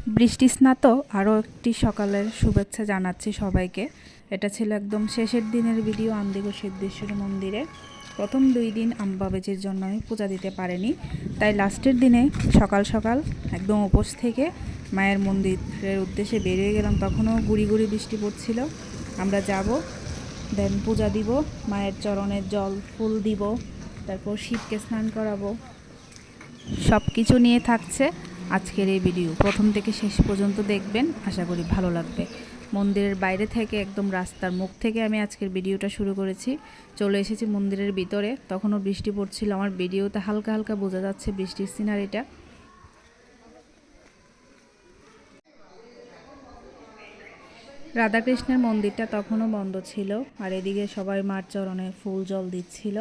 বৃষ্টি স্নাত আরও একটি সকালের শুভেচ্ছা জানাচ্ছি সবাইকে। এটা ছিল একদম শেষের দিনের ভিডিও আন্দিগো সিদ্ধেশ্বরী মন্দিরে। প্রথম 2 দিন আম্বাবাজির জন্য আমি পূজা দিতে পারিনি, তাই লাস্টের দিনে সকাল সকাল একদম উপোস থেকে মায়ের মন্দিরের উদ্দেশ্যে বেরিয়ে গেলাম। তখনও গুড়ি গুড়ি বৃষ্টি পড়ছিল। আমরা যাব, দেন পূজা দিব, মায়ের চরণে জল ফুল দিব, তারপর শিবকে স্নান করাবো। সব কিছু নিয়ে থাকছে আজকের এই ভিডিও। প্রথম থেকে শেষ পর্যন্ত দেখবেন, আশা করি ভালো লাগবে। মন্দিরের বাইরে থেকে একদম রাস্তার মুখ থেকে আমি আজকের ভিডিওটা শুরু করেছি। চলে এসেছি মন্দিরের ভিতরে, তখনও বৃষ্টি পড়ছিল। আমার ভিডিওতে হালকা হালকা বোঝা যাচ্ছে বৃষ্টির সিনারিটা। রাধাকৃষ্ণের মন্দিরটা তখনও বন্ধ ছিল, আর এদিকে সবাই মার চরণে ফুল জল দিচ্ছিল,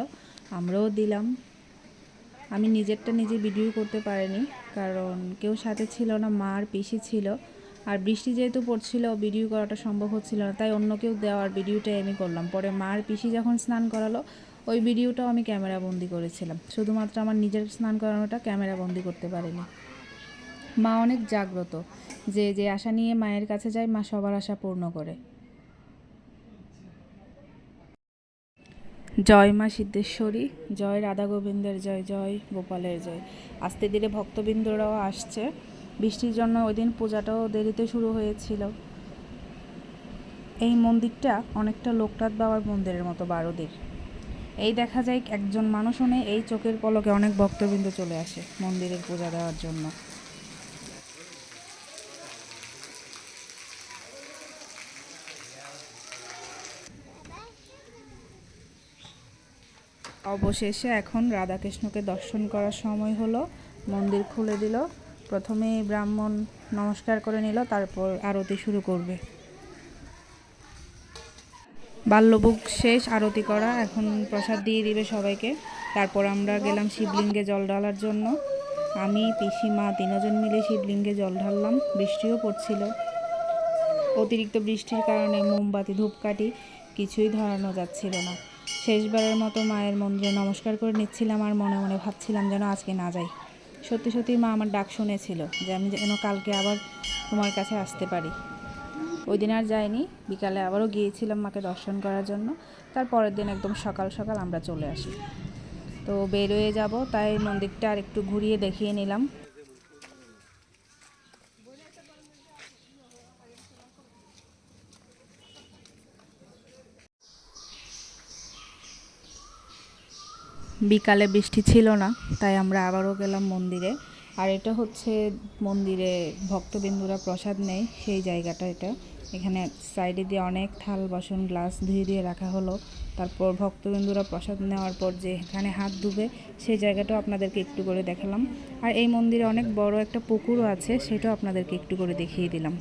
আমরাও দিলাম। আমি নিজেরটা নিজে ভিডিও করতে পারিনি, কারণ কেউ সাথে ছিল না, মা আর পিসি ছিল। আর বৃষ্টি যেহেতু পড়ছিল, ভিডিও করাটা সম্ভব হচ্ছিল না, তাই অন্য কেউ দেওয়ার ভিডিওটাই আমি করলাম। পরে মা আর পিসি যখন স্নান করালো, ওই ভিডিওটাও আমি ক্যামেরা বন্দি করেছিলাম। শুধুমাত্র আমার নিজের স্নান করানোটা ক্যামেরা বন্দি করতে পারিনি। মা অনেক জাগ্রত, যে আশা নিয়ে মায়ের কাছে যায়, মা সবার আশা পূর্ণ করে। জয় মা সিদ্ধেশ্বরী, জয় রাধা গোবিন্দের জয়, জয় গোপালের জয়। আস্তে ধীরে ভক্তবৃন্দরাও আসছে। বৃষ্টির জন্য ওই দিন পূজাটাও দেরিতে শুরু হয়েছিল। এই মন্দিরটা অনেকটা লোকনাথ বাবার মন্দিরের মতো বারোদির। এই দেখা যায় একজন মানুষও নেই, এই চোখের পলকে অনেক ভক্তবৃন্দ চলে আসে মন্দিরের পূজা দেওয়ার জন্য। অবশেষে এখন রাধাকৃষ্ণকে দর্শন করার সময় হলো। মন্দির খুলে দিল। প্রথমে ব্রাহ্মণ নমস্কার করে নিল, তারপর আরতি শুরু করবে। বাল্যভোগ শেষ, আরতি করা, এখন প্রসাদ দিয়ে দিবে সবাইকে। তারপর আমরা গেলাম শিবলিঙ্গে জল ঢালার জন্য। আমি, পিসি, মা 3 জন মিলে শিবলিঙ্গে জল ঢাললাম। বৃষ্টিও পড়ছিল। অতিরিক্ত বৃষ্টির কারণে মোমবাতি, ধূপকাঠি কিছুই ধরানো যাচ্ছিল না। শেষবারের মতো মায়ের মন্দিরে নমস্কার করে নিচ্ছিলাম, আর মনে মনে ভাবছিলাম যেন আজকে না যাই। সত্যি সত্যি মা আমার ডাক শুনেছিল যে আমি যেন কালকে আবার তোমার কাছে আসতে পারি। ওই দিন আর যাইনি, বিকালে আবারও গিয়েছিলাম মাকে দর্শন করার জন্য। তার পরের দিন একদম সকাল সকাল আমরা চলে আসি। তো বেরোয়ে যাব, তাই মন্দিরটা আর একটু ঘুরিয়ে দেখিয়ে নিলাম। বিকালে বৃষ্টি ছিল না, তাই আমরা আবারও গেলাম মন্দিরে। আর এটা হচ্ছে মন্দিরে ভক্তবিন্দুরা প্রসাদ নেয় সেই জায়গাটা। এখানে সাইডে দিয়ে অনেক থাল বাসন গ্লাস ধুয়ে দিয়ে রাখা হলো। তারপর ভক্তবিন্দুরা প্রসাদ নেওয়ার পর যে এখানে হাত ধুবে, সেই জায়গাটাও আপনাদেরকে একটু করে দেখালাম। আর এই মন্দিরে অনেক বড় একটা পুকুরও আছে, সেটাও আপনাদেরকে একটু করে দেখিয়ে দিলাম।